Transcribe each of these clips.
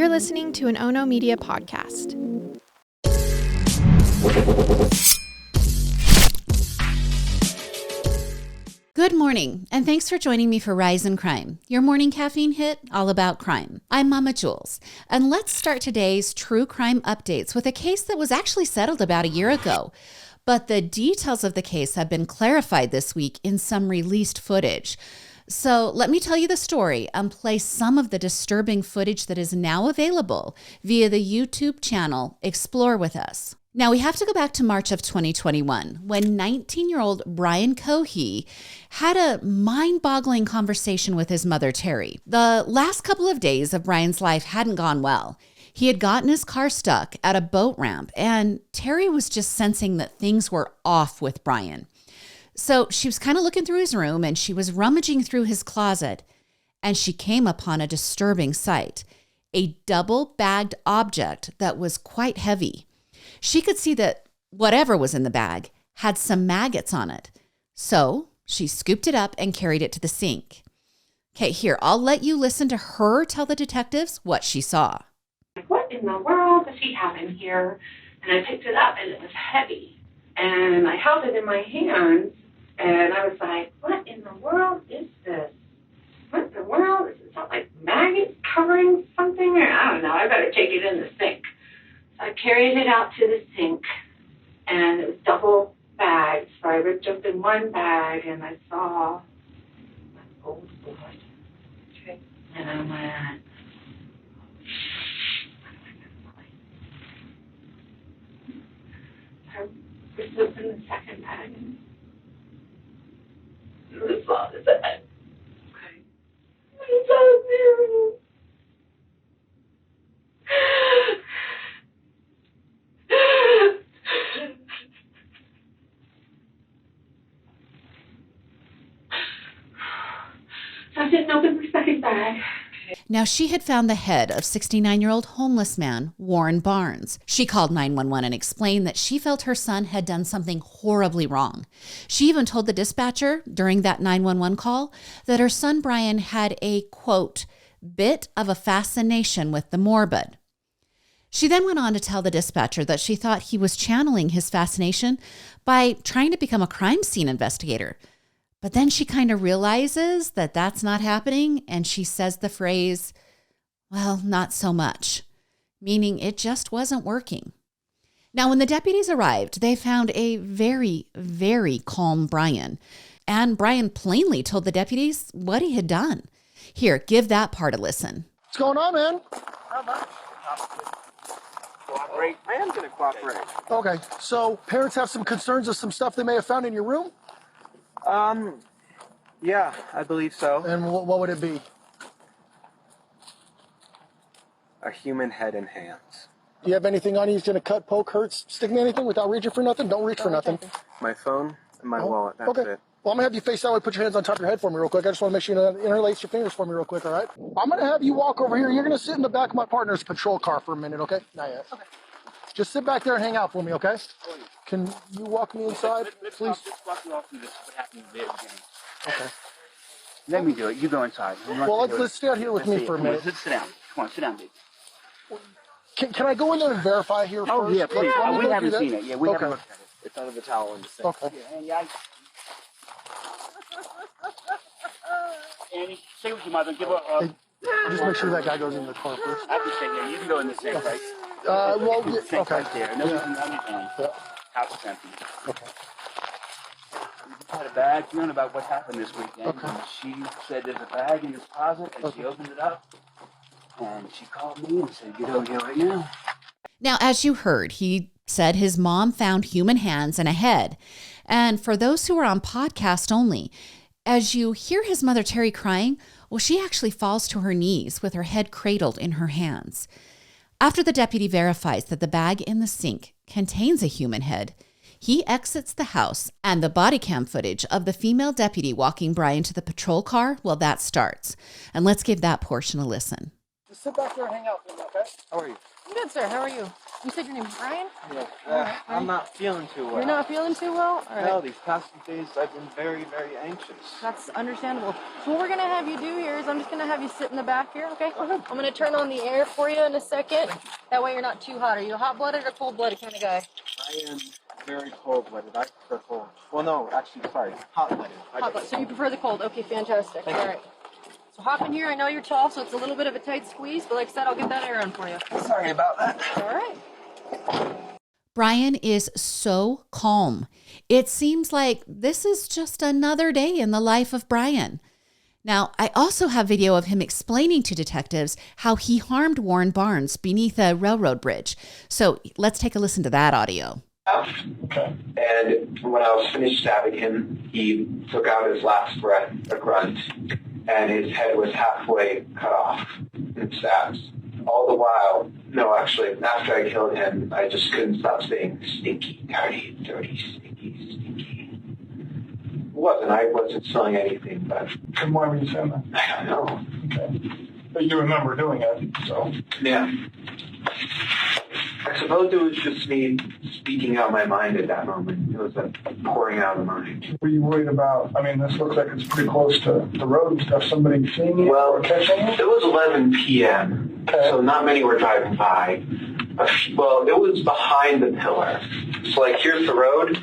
You're listening to an Ono Media podcast. Good morning, and thanks for joining me for Rise in Crime, your morning caffeine hit all about crime. I'm Mama Jules, and let's start today's true crime updates with a case that was actually settled about a year ago. But the details of the case have been clarified this week in some released footage. So let me tell you the story and play some of the disturbing footage that is now available via the YouTube channel Explore With Us. Now we have to go back to March of 2021 when 19-year-old Brian Cohey had a mind-boggling conversation with his mother, Terry. The last couple of days of Brian's life hadn't gone well. He had gotten his car stuck at a boat ramp, and Terry was just sensing that things were off with Brian. So she was kind of looking through his room, and she was rummaging through his closet, and she came upon a disturbing sight, a double-bagged object that was quite heavy. She could see that whatever was in the bag had some maggots on it. So she scooped it up and carried it to the sink. Okay, here, I'll let you listen to her tell the detectives what she saw. What in the world does he have in here? And I picked it up, and it was heavy. And I held it in my hands, and I was like, what in the world is this? What in the world? Is it like maggots covering something? Or I don't know. I better take it in the sink. So I carried it out to the sink, and it was double bagged. So I ripped open one bag, and I saw old blood. Okay. And I went, I ripped open the second bag, and it was all the bed. Okay. It's so beautiful. So I didn't open the second bag. Now, she had found the head of 69-year-old homeless man, Warren Barnes. She called 911 and explained that she felt her son had done something horribly wrong. She even told the dispatcher during that 911 call that her son Brian had a, quote, bit of a fascination with the morbid. She then went on to tell the dispatcher that she thought he was channeling his fascination by trying to become a crime scene investigator. But then she kind of realizes that that's not happening, and she says the phrase, well, not so much, meaning it just wasn't working. Now, when the deputies arrived, they found a very, very calm Brian, and Brian plainly told the deputies what he had done. Here, give that part a listen. What's going on, man? Not much. Cooperate. I am going to cooperate. Okay, so parents have some concerns of some stuff they may have found in your room? Yeah, I believe so. And what would it be? A human head and hands. Do you have anything on you that's going to cut, poke, hurt, stick me anything without reaching for nothing? Don't reach for nothing. My phone and my wallet, that's okay. it. Well, I'm going to have you face that way. Put your hands on top of your head for me real quick. I just want to make sure you interlace your fingers for me real quick, all right? I'm going to have you walk over here. You're going to sit in the back of my partner's patrol car for a minute, okay? Not yet. Okay. Just sit back there and hang out for me, okay? Can you walk me inside, please? Let's walk you off through this, what happened in the beginning. Okay. Let me do it. You go inside. Well, let's stay out here with me for a minute. Sit down. Come on, sit down, baby. Can I go in there and verify here first? Oh, yeah, please. We haven't seen it. Yeah, we haven't Okay. looked at it. It's under the towel in the sink. Okay. Yeah, Annie, stay with your mother. Give her a... Just make sure that guy goes in the car first. I have to say, yeah, you can go in the sink, right? Well, The sink okay. right there. No, Yeah. house is empty. Okay. We had a bag feeling about what happened this weekend. Okay. And she said there's a bag in this closet, and she opened it up, and she called me and said, get over here right now. Now, as you heard, he said his mom found human hands and a head. And for those who are on podcast only, as you hear his mother Terry crying, well, she actually falls to her knees with her head cradled in her hands. After the deputy verifies that the bag in the sink contains a human head, he exits the house, and the body cam footage of the female deputy walking Brian to the patrol car, well, that starts. And let's give that portion a listen. Just sit back there and hang out for a minute, okay? How are you? I'm good, sir. How are you? You said your name is Brian? Yeah. Alright. I'm not feeling too well. You're not feeling too well? All right. No, these past few days I've been very, very anxious. That's understandable. So what we're going to have you do here is I'm just going to have you sit in the back here, okay? I'm going to turn on the air for you in a second. That way you're not too hot. Are you a hot-blooded or cold-blooded kind of guy? I am very cold-blooded. I prefer cold. Well, no, actually, sorry, hot-blooded. Hot-blooded. So you prefer the cold. Okay, fantastic. Thank All you. right. So hop in here. I know you're tall, so it's a little bit of a tight squeeze, but like I said, I'll get that air on for you. Sorry about that. All right. Brian is so calm. It seems like this is just another day in the life of Brian. Now, I also have video of him explaining to detectives how he harmed Warren Barnes beneath a railroad bridge. So let's take a listen to that audio. And when I was finished stabbing him, he took out his last breath, a grunt, and his head was halfway cut off in stabs. All the while, no, actually, after I killed him, I just couldn't stop saying, stinky, dirty, dirty, stinky, stinky. I wasn't smelling anything, but... And why were you saying that? I don't know. Okay. But you remember doing it, so... Yeah. I suppose it was just me speaking out my mind at that moment. It was like pouring out of the mind. Were you worried about, I mean, this looks like it's pretty close to the road and stuff. Somebody seeing you or catching you? It was 11 p.m., so not many were driving by. Well, it was behind the pillar. So, like, here's the road.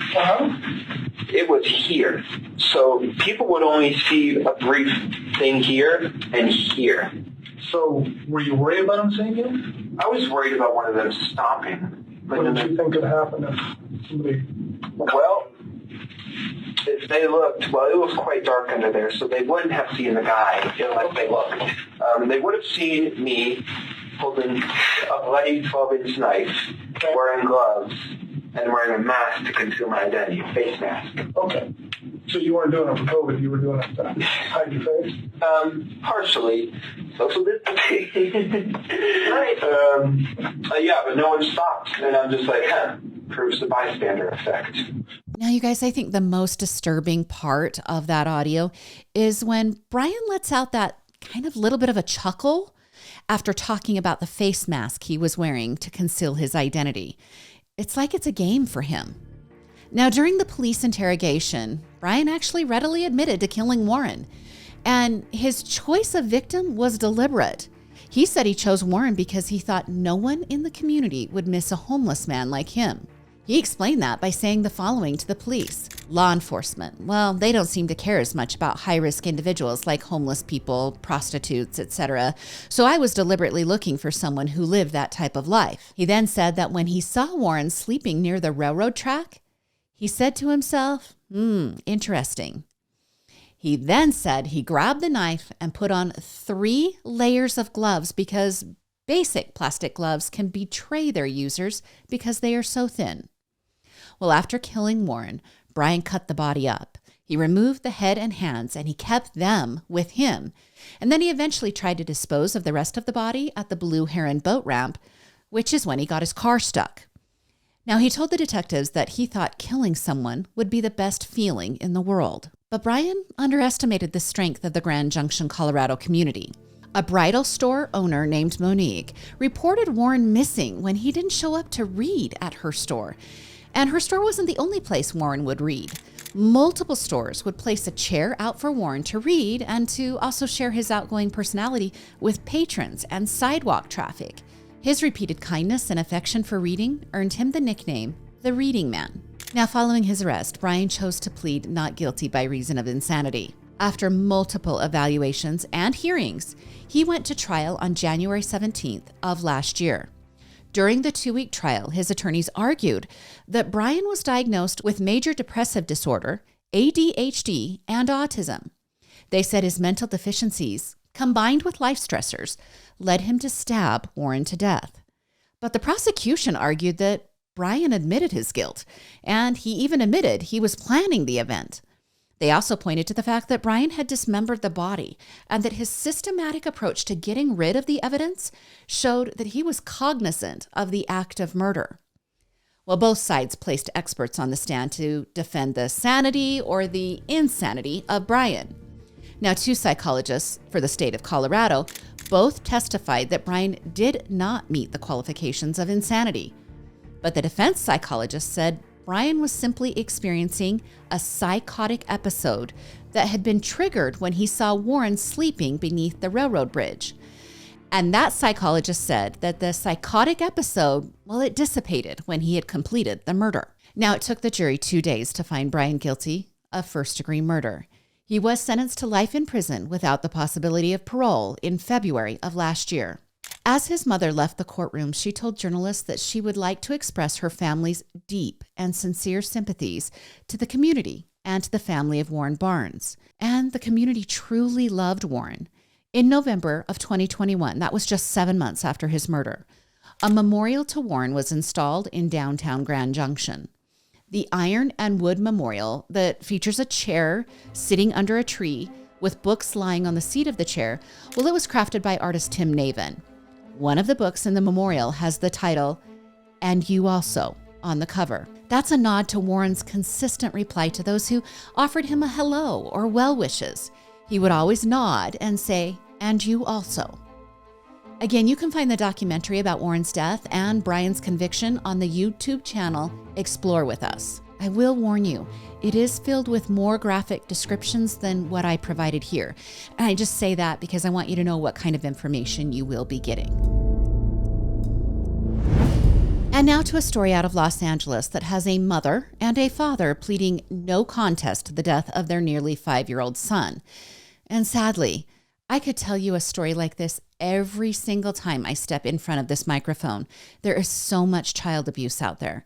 It was here. So people would only see a brief thing here and here. So were you worried about them seeing you? I was worried about one of them stopping. What did you think could happen if somebody... Well, if they looked, well, it was quite dark under there, so they wouldn't have seen the guy unless they looked. They would have seen me holding a bloody 12-inch knife, wearing gloves, and wearing a mask to conceal my identity, a face mask. Okay. So you weren't doing it for COVID, you were doing it to hide your face? Partially. Social distancing. Yeah, but no one stopped. And I'm just like, proves the bystander effect. Now, you guys, I think the most disturbing part of that audio is when Brian lets out that kind of little bit of a chuckle after talking about the face mask he was wearing to conceal his identity. It's like it's a game for him. Now, during the police interrogation, Brian actually readily admitted to killing Warren, and his choice of victim was deliberate. He said he chose Warren because he thought no one in the community would miss a homeless man like him. He explained that by saying the following to the police. Law enforcement, well, they don't seem to care as much about high-risk individuals like homeless people, prostitutes, etc. So I was deliberately looking for someone who lived that type of life. He then said that when he saw Warren sleeping near the railroad track, he said to himself, interesting. He then said he grabbed the knife and put on 3 layers of gloves because basic plastic gloves can betray their users because they are so thin. Well, after killing Warren, Brian cut the body up. He removed the head and hands and he kept them with him. And then he eventually tried to dispose of the rest of the body at the Blue Heron boat ramp, which is when he got his car stuck. Now, he told the detectives that he thought killing someone would be the best feeling in the world. But Brian underestimated the strength of the Grand Junction, Colorado community. A bridal store owner named Monique reported Warren missing when he didn't show up to read at her store. And her store wasn't the only place Warren would read. Multiple stores would place a chair out for Warren to read and to also share his outgoing personality with patrons and sidewalk traffic. His repeated kindness and affection for reading earned him the nickname, the Reading Man. Now, following his arrest, Brian chose to plead not guilty by reason of insanity. After multiple evaluations and hearings, he went to trial on January 17th of last year. During the 2-week trial, his attorneys argued that Brian was diagnosed with major depressive disorder, ADHD, and autism. They said his mental deficiencies, combined with life stressors, led him to stab Warren to death. But the prosecution argued that Brian admitted his guilt, and he even admitted he was planning the event. They also pointed to the fact that Brian had dismembered the body and that his systematic approach to getting rid of the evidence showed that he was cognizant of the act of murder. Well, both sides placed experts on the stand to defend the sanity or the insanity of Brian. Now, 2 psychologists for the state of Colorado both testified that Brian did not meet the qualifications of insanity. But the defense psychologist said Brian was simply experiencing a psychotic episode that had been triggered when he saw Warren sleeping beneath the railroad bridge. And that psychologist said that the psychotic episode, well, it dissipated when he had completed the murder. Now, it took the jury 2 days to find Brian guilty of first-degree murder. He was sentenced to life in prison without the possibility of parole in February of last year. As his mother left the courtroom, she told journalists that she would like to express her family's deep and sincere sympathies to the community and to the family of Warren Barnes. And the community truly loved Warren. In November of 2021, that was just 7 months after his murder, a memorial to Warren was installed in downtown Grand Junction. The iron and wood memorial that features a chair sitting under a tree with books lying on the seat of the chair, well, it was crafted by artist Tim Navin. One of the books in the memorial has the title, "And You Also," on the cover. That's a nod to Warren's consistent reply to those who offered him a hello or well wishes. He would always nod and say, "And you also." Again, you can find the documentary about Warren's death and Brian's conviction on the YouTube channel Explore With Us. I will warn you, it is filled with more graphic descriptions than what I provided here. And I just say that because I want you to know what kind of information you will be getting. And now to a story out of Los Angeles that has a mother and a father pleading no contest to the death of their nearly 5-year-old son. And sadly, I could tell you a story like this every single time I step in front of this microphone. There is so much child abuse out there.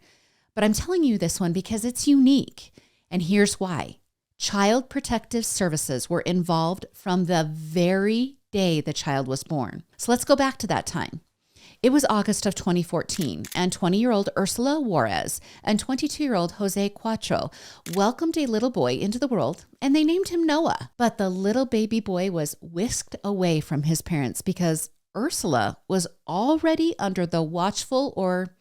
But I'm telling you this one because it's unique. And here's why. Child Protective Services were involved from the very day the child was born. So let's go back to that time. It was August of 2014, and 20-year-old Ursula Juarez and 22-year-old Jose Cuatro welcomed a little boy into the world, and they named him Noah. But the little baby boy was whisked away from his parents because Ursula was already under the watchful, or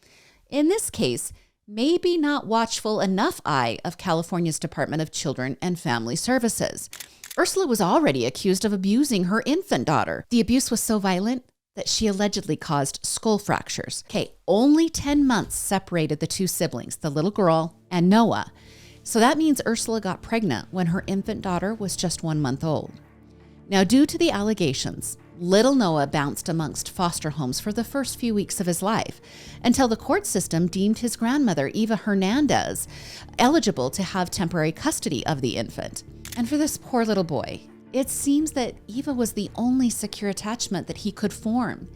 in this case, maybe not watchful enough eye of California's Department of Children and Family Services. Ursula was already accused of abusing her infant daughter. The abuse was so violent that she allegedly caused skull fractures. Okay, only 10 months separated the two siblings, the little girl and Noah. So that means Ursula got pregnant when her infant daughter was just 1 month old. Now, due to the allegations, little Noah bounced amongst foster homes for the first few weeks of his life until the court system deemed his grandmother, Eva Hernandez, eligible to have temporary custody of the infant. And for this poor little boy, it seems that Eva was the only secure attachment that he could form.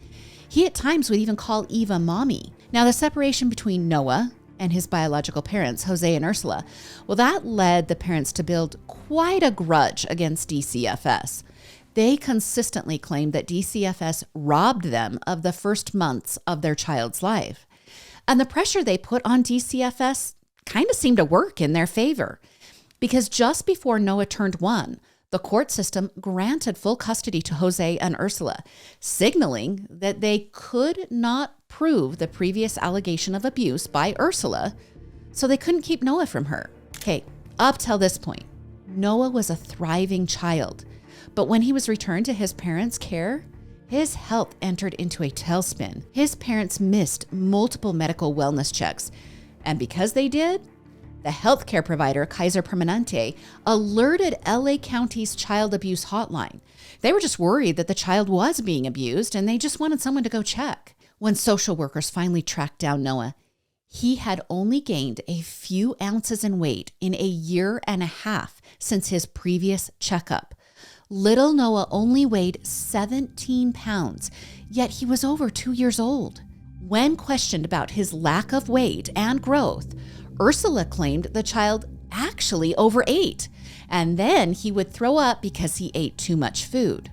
He at times would even call Eva mommy. Now, the separation between Noah and his biological parents, Jose and Ursula, well, that led the parents to build quite a grudge against DCFS. They consistently claimed that DCFS robbed them of the first months of their child's life. And the pressure they put on DCFS kind of seemed to work in their favor, because just before Noah turned 1, the court system granted full custody to Jose and Ursula, signaling that they could not prove the previous allegation of abuse by Ursula, so they couldn't keep Noah from her. Okay, up till this point, Noah was a thriving child, but when he was returned to his parents' care, his health entered into a tailspin. His parents missed multiple medical wellness checks, and because they did, the healthcare provider, Kaiser Permanente, alerted LA County's child abuse hotline. They were just worried that the child was being abused, and they just wanted someone to go check. When social workers finally tracked down Noah, he had only gained a few ounces in weight in a 1.5 years since his previous checkup. Little Noah only weighed 17 pounds, yet he was over 2 years old. When questioned about his lack of weight and growth, Ursula claimed the child actually overate, and then he would throw up because he ate too much food.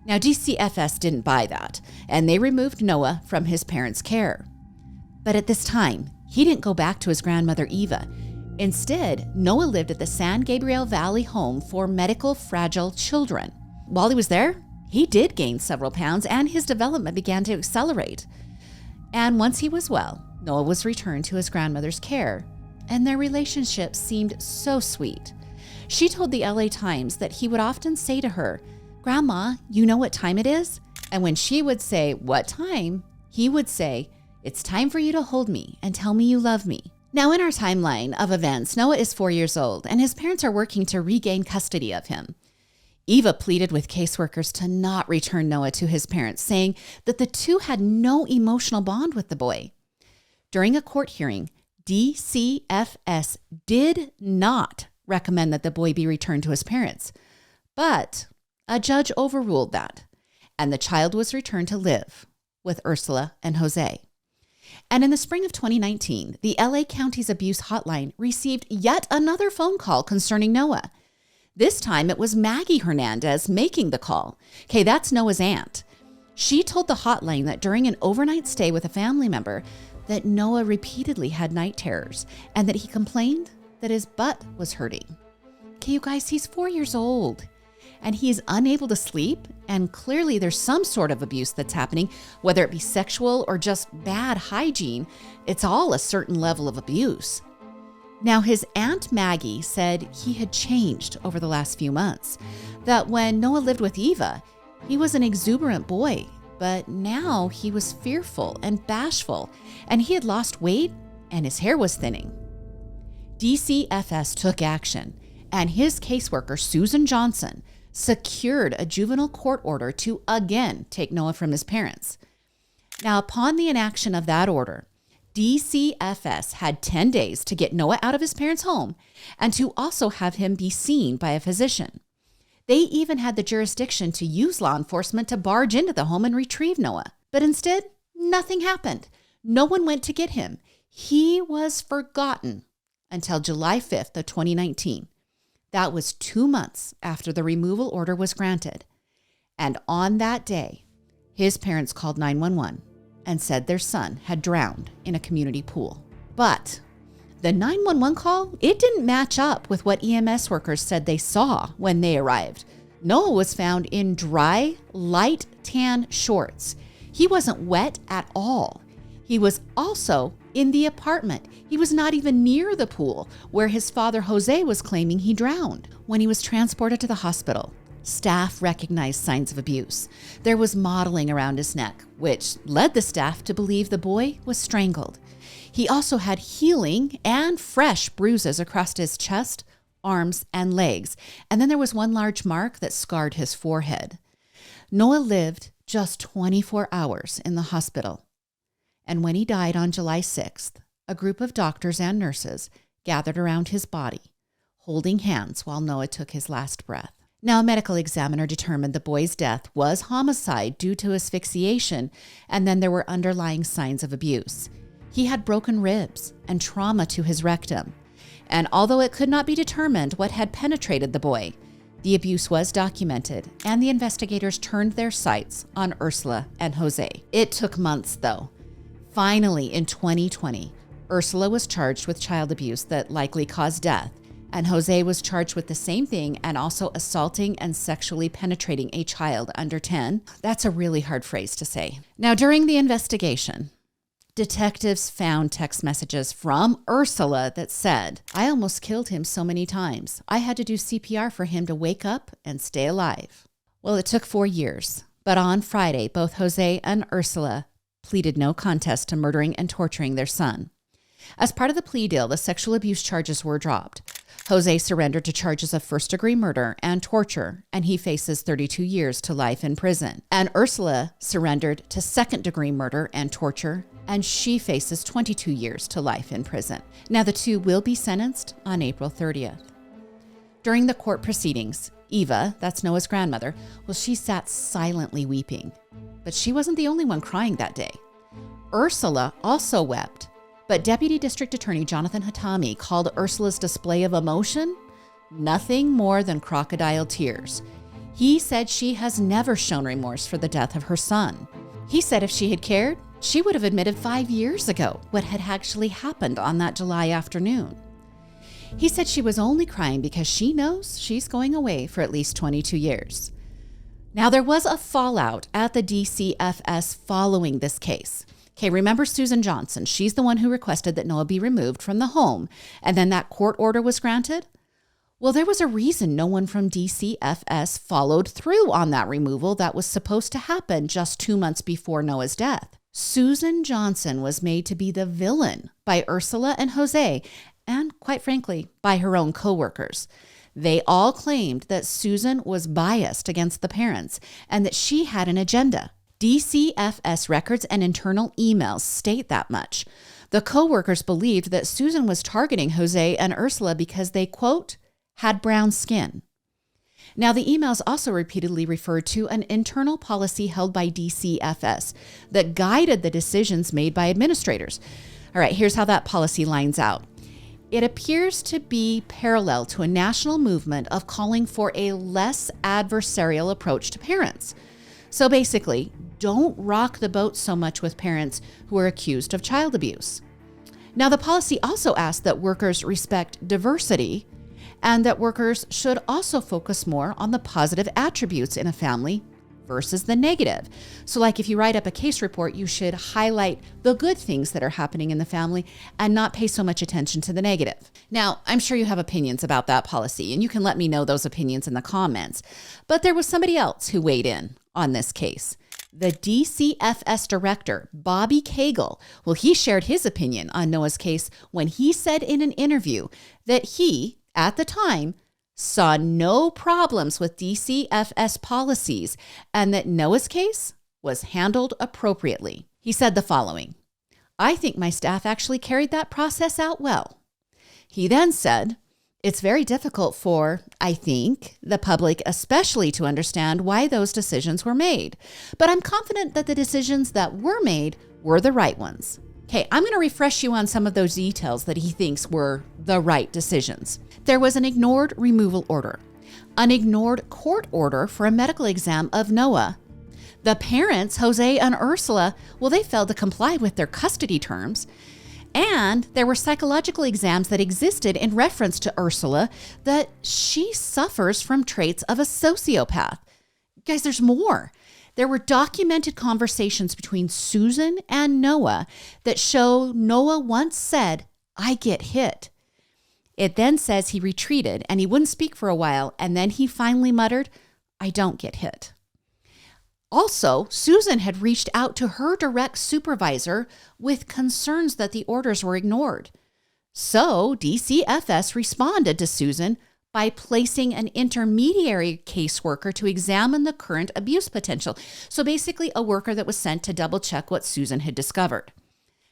Now, DCFS didn't buy that, and they removed Noah from his parents' care. But at this time, he didn't go back to his grandmother, Eva. Instead, Noah lived at the San Gabriel Valley Home for Medical Fragile Children. While he was there, he did gain several pounds, and his development began to accelerate. And once he was well, Noah was returned to his grandmother's care, and their relationship seemed so sweet. She told the LA Times that he would often say to her, "Grandma, you know what time it is?" And when she would say, "What time?" he would say, It's time for you to hold me and tell me you love me. Now, in our timeline of events, Noah is 4 years old and his parents are working to regain custody of him. Eva pleaded with caseworkers to not return Noah to his parents, saying that the two had no emotional bond with the boy. During a court hearing, DCFS did not recommend that the boy be returned to his parents, but a judge overruled that, and the child was returned to live with Ursula and Jose. And in the spring of 2019, the LA County's abuse hotline received yet another phone call concerning Noah. This time it was Maggie Hernandez making the call. Okay, that's Noah's aunt. She told the hotline that during an overnight stay with a family member, that Noah repeatedly had night terrors and that he complained that his butt was hurting. Okay, you guys, he's 4 years old and he is unable to sleep, and clearly there's some sort of abuse that's happening, whether it be sexual or just bad hygiene. It's all a certain level of abuse. Now, his Aunt Maggie said he had changed over the last few months, that when Noah lived with Eva, he was an exuberant boy, but now he was fearful and bashful, and he had lost weight and his hair was thinning. DCFS took action, and his caseworker, Susan Johnson, secured a juvenile court order to again take Noah from his parents. Now, upon the inaction of that order, DCFS had 10 days to get Noah out of his parents' home and to also have him be seen by a physician. They even had the jurisdiction to use law enforcement to barge into the home and retrieve Noah. But instead, nothing happened. No one went to get him. He was forgotten until July 5th of 2019. That was 2 months after the removal order was granted. And on that day, his parents called 911 and said their son had drowned in a community pool. But the 911 call, it didn't match up with what EMS workers said they saw when they arrived. Noah was found in dry, light tan shorts. He wasn't wet at all. He was also in the apartment. He was not even near the pool where his father Jose was claiming he drowned. When he was transported to the hospital, staff recognized signs of abuse. There was mottling around his neck, which led the staff to believe the boy was strangled. He also had healing and fresh bruises across his chest, arms, and legs. And then there was one large mark that scarred his forehead. Noah lived just 24 hours in the hospital. And when he died on July 6th, a group of doctors and nurses gathered around his body, holding hands while Noah took his last breath. Now, a medical examiner determined the boy's death was homicide due to asphyxiation, and then there were underlying signs of abuse. He had broken ribs and trauma to his rectum. And although it could not be determined what had penetrated the boy, the abuse was documented, and the investigators turned their sights on Ursula and Jose. It took months, though. Finally, in 2020, Ursula was charged with child abuse that likely caused death, and Jose was charged with the same thing and also assaulting and sexually penetrating a child under 10. That's a really hard phrase to say. Now, during the investigation, detectives found text messages from Ursula that said, "I almost killed him so many times. I had to do CPR for him to wake up and stay alive." Well, it took 4 years, but on Friday, both Jose and Ursula pleaded no contest to murdering and torturing their son. As part of the plea deal, the sexual abuse charges were dropped. Jose surrendered to charges of first-degree murder and torture, and he faces 32 years to life in prison. And Ursula surrendered to second-degree murder and torture, and she faces 22 years to life in prison. Now, the two will be sentenced on April 30th. During the court proceedings, Eva, that's Noah's grandmother, well, she sat silently weeping. But she wasn't the only one crying that day. Ursula also wept, but Deputy District Attorney Jonathan Hatami called Ursula's display of emotion nothing more than crocodile tears. He said she has never shown remorse for the death of her son. He said if she had cared, she would have admitted 5 years ago what had actually happened on that July afternoon. He said she was only crying because she knows she's going away for at least 22 years. Now, there was a fallout at the DCFS following this case. Okay, remember Susan Johnson? She's the one who requested that Noah be removed from the home, and then that court order was granted? Well, there was a reason no one from DCFS followed through on that removal that was supposed to happen just 2 months before Noah's death. Susan Johnson was made to be the villain by Ursula and Jose, and quite frankly, by her own coworkers. They all claimed that Susan was biased against the parents and that she had an agenda. DCFS records and internal emails state that much. The coworkers believed that Susan was targeting Jose and Ursula because they, quote, had brown skin. Now, the emails also repeatedly referred to an internal policy held by DCFS that guided the decisions made by administrators. All right, here's how that policy lines out. It appears to be parallel to a national movement of calling for a less adversarial approach to parents. So basically, don't rock the boat so much with parents who are accused of child abuse. Now, the policy also asks that workers respect diversity and that workers should also focus more on the positive attributes in a family versus the negative. So like if you write up a case report, you should highlight the good things that are happening in the family and not pay so much attention to the negative. Now, I'm sure you have opinions about that policy, and you can let me know those opinions in the comments. But there was somebody else who weighed in on this case. The DCFS director, Bobby Cagle, well, he shared his opinion on Noah's case when he said in an interview that he, at the time, saw no problems with DCFS policies and that Noah's case was handled appropriately. He said the following, "I think my staff actually carried that process out well." He then said, "It's very difficult for, I think, the public especially to understand why those decisions were made. But I'm confident that the decisions that were made were the right ones." Okay, I'm going to refresh you on some of those details that he thinks were the right decisions. There was an ignored removal order, an ignored court order for a medical exam of Noah. The parents, Jose and Ursula, well, they failed to comply with their custody terms. And there were psychological exams that existed in reference to Ursula that she suffers from traits of a sociopath. Guys, there's more. There were documented conversations between Susan and Noah that show Noah once said, "I get hit." It then says he retreated and he wouldn't speak for a while, and then he finally muttered, "I don't get hit." Also, Susan had reached out to her direct supervisor with concerns that the orders were ignored. So DCFS responded to Susan by placing an intermediary caseworker to examine the current abuse potential. So basically a worker that was sent to double check what Susan had discovered.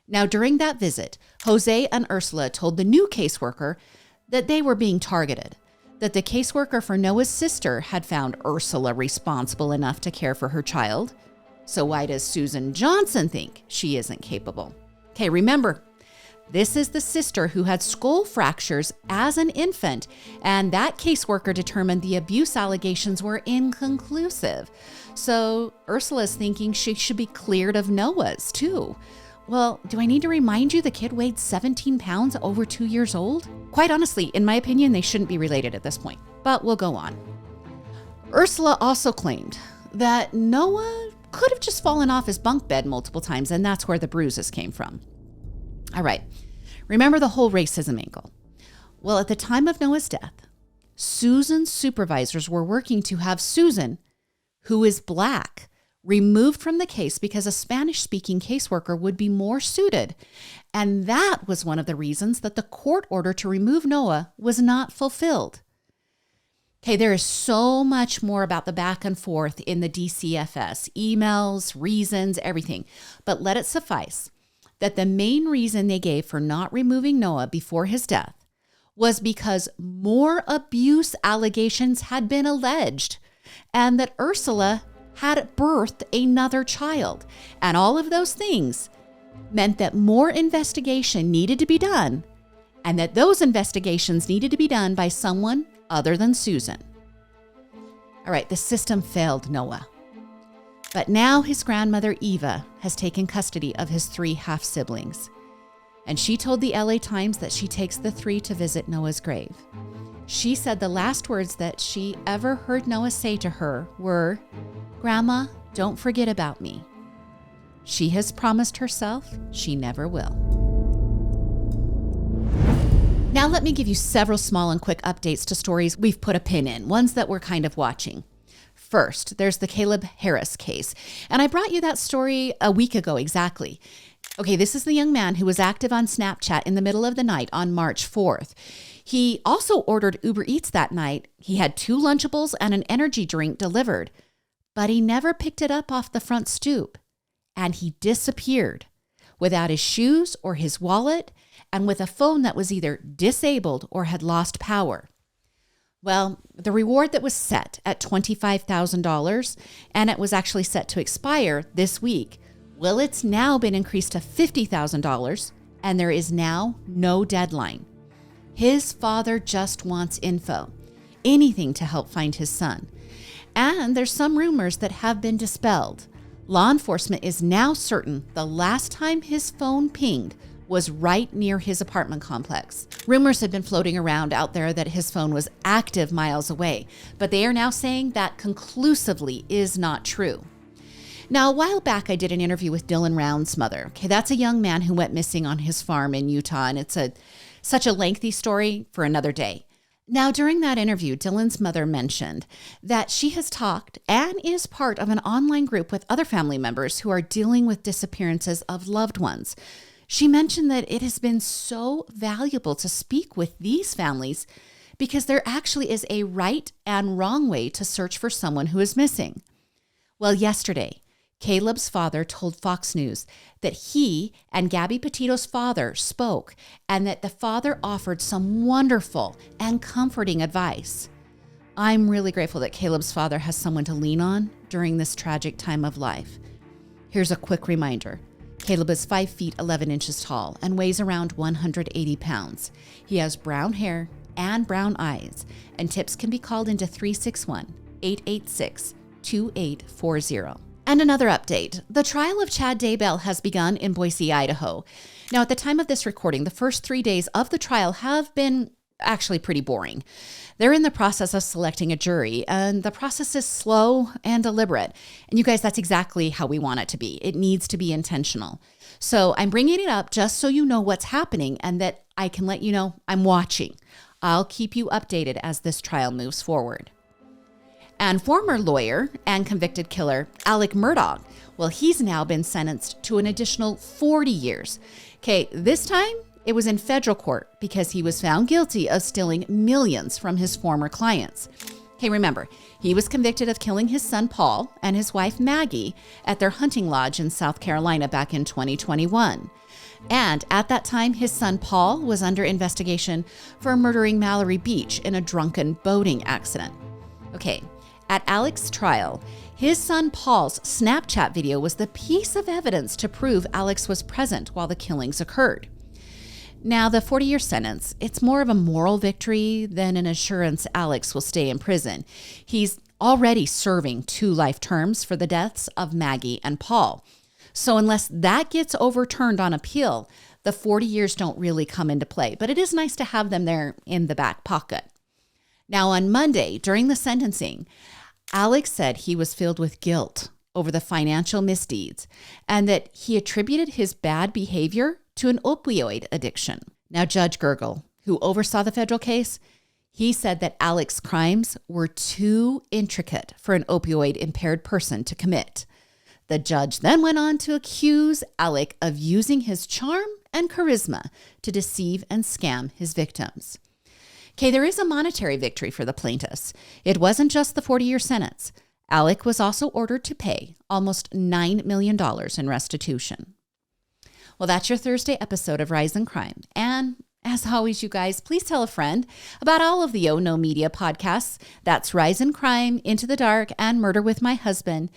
Now, during that visit, Jose and Ursula told the new caseworker that they were being targeted, that the caseworker for Noah's sister had found Ursula responsible enough to care for her child. So why does Susan Johnson think she isn't capable? Okay, remember, this is the sister who had skull fractures as an infant, and that caseworker determined the abuse allegations were inconclusive. So Ursula's thinking she should be cleared of Noah's too. Well, do I need to remind you the kid weighed 17 pounds, over 2 years old? Quite honestly, in my opinion, they shouldn't be related at this point, but we'll go on. Ursula also claimed that Noah could have just fallen off his bunk bed multiple times, and that's where the bruises came from. All right, remember the whole racism angle. Well, at the time of Noah's death, Susan's supervisors were working to have Susan, who is Black, removed from the case because a Spanish-speaking caseworker would be more suited. And that was one of the reasons that the court order to remove Noah was not fulfilled. Okay, there is so much more about the back and forth in the DCFS, emails, reasons, everything. But let it suffice that the main reason they gave for not removing Noah before his death was because more abuse allegations had been alleged and that Ursula had birthed another child. And all of those things meant that more investigation needed to be done, and that those investigations needed to be done by someone other than Susan. All right, the system failed Noah. But now his grandmother, Eva, has taken custody of his 3 half-siblings. And she told the LA Times that she takes the 3 to visit Noah's grave. She said the last words that she ever heard Noah say to her were, "Grandma, don't forget about me." She has promised herself she never will. Now let me give you several small and quick updates to stories we've put a pin in, ones that we're kind of watching. First, there's the Caleb Harris case. And I brought you that story a week ago exactly. Okay, this is the young man who was active on Snapchat in the middle of the night on March 4th. He also ordered Uber Eats that night. He had 2 Lunchables and an energy drink delivered, but he never picked it up off the front stoop. And he disappeared without his shoes or his wallet and with a phone that was either disabled or had lost power. Well, the reward that was set at $25,000, and it was actually set to expire this week, well, it's now been increased to $50,000, and there is now no deadline. His father just wants info, anything to help find his son. And there's some rumors that have been dispelled. Law enforcement is now certain the last time his phone pinged was right near his apartment complex. Rumors have been floating around out there that his phone was active miles away, but they are now saying that conclusively is not true. Now, a while back, I did an interview with Dylan Round's mother. Okay, that's a young man who went missing on his farm in Utah, and it's such a lengthy story for another day. Now, during that interview, Dylan's mother mentioned that she has talked and is part of an online group with other family members who are dealing with disappearances of loved ones. She mentioned that it has been so valuable to speak with these families because there actually is a right and wrong way to search for someone who is missing. Well, yesterday, Caleb's father told Fox News that he and Gabby Petito's father spoke and that the father offered some wonderful and comforting advice. I'm really grateful that Caleb's father has someone to lean on during this tragic time of life. Here's a quick reminder. Caleb is 5 feet 11 inches tall and weighs around 180 pounds. He has brown hair and brown eyes, and tips can be called into 361-886-2840. And another update, the trial of Chad Daybell has begun in Boise, Idaho. Now, at the time of this recording, the first 3 days of the trial have been actually pretty boring. They're in the process of selecting a jury, and the process is slow and deliberate. And you guys, that's exactly how we want it to be. It needs to be intentional. So I'm bringing it up just so you know what's happening and that I can let you know I'm watching. I'll keep you updated as this trial moves forward. And former lawyer and convicted killer Alex Murdaugh, well, he's now been sentenced to an additional 40 years. Okay, this time it was in federal court because he was found guilty of stealing millions from his former clients. Okay, remember, he was convicted of killing his son Paul and his wife Maggie at their hunting lodge in South Carolina back in 2021. And at that time, his son Paul was under investigation for murdering Mallory Beach in a drunken boating accident. Okay, at Alex's trial, his son Paul's Snapchat video was the piece of evidence to prove Alex was present while the killings occurred. Now, the 40-year sentence, it's more of a moral victory than an assurance Alex will stay in prison. He's already serving 2 life terms for the deaths of Maggie and Paul. So unless that gets overturned on appeal, the 40 years don't really come into play. But it is nice to have them there in the back pocket. Now, on Monday, during the sentencing, Alex said he was filled with guilt over the financial misdeeds and that he attributed his bad behavior to an opioid addiction. Now, Judge Gergel, who oversaw the federal case, he said that Alex's crimes were too intricate for an opioid-impaired person to commit. The judge then went on to accuse Alex of using his charm and charisma to deceive and scam his victims. Okay, there is a monetary victory for the plaintiffs. It wasn't just the 40-year sentence. Alex was also ordered to pay almost $9 million in restitution. Well, that's your Thursday episode of Rise in Crime. And as always, you guys, please tell a friend about all of the Oh No Media podcasts. That's Rise in Crime, Into the Dark, and Murder with My Husband.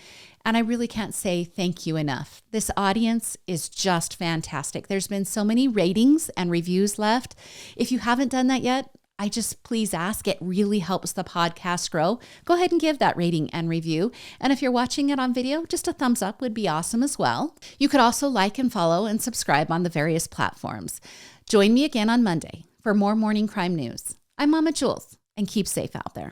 And I really can't say thank you enough. This audience is just fantastic. There's been so many ratings and reviews left. If you haven't done that yet, I just please ask. It really helps the podcast grow. Go ahead and give that rating and review. And if you're watching it on video, just a thumbs up would be awesome as well. You could also like and follow and subscribe on the various platforms. Join me again on Monday for more morning crime news. I'm Mama Jules, and keep safe out there.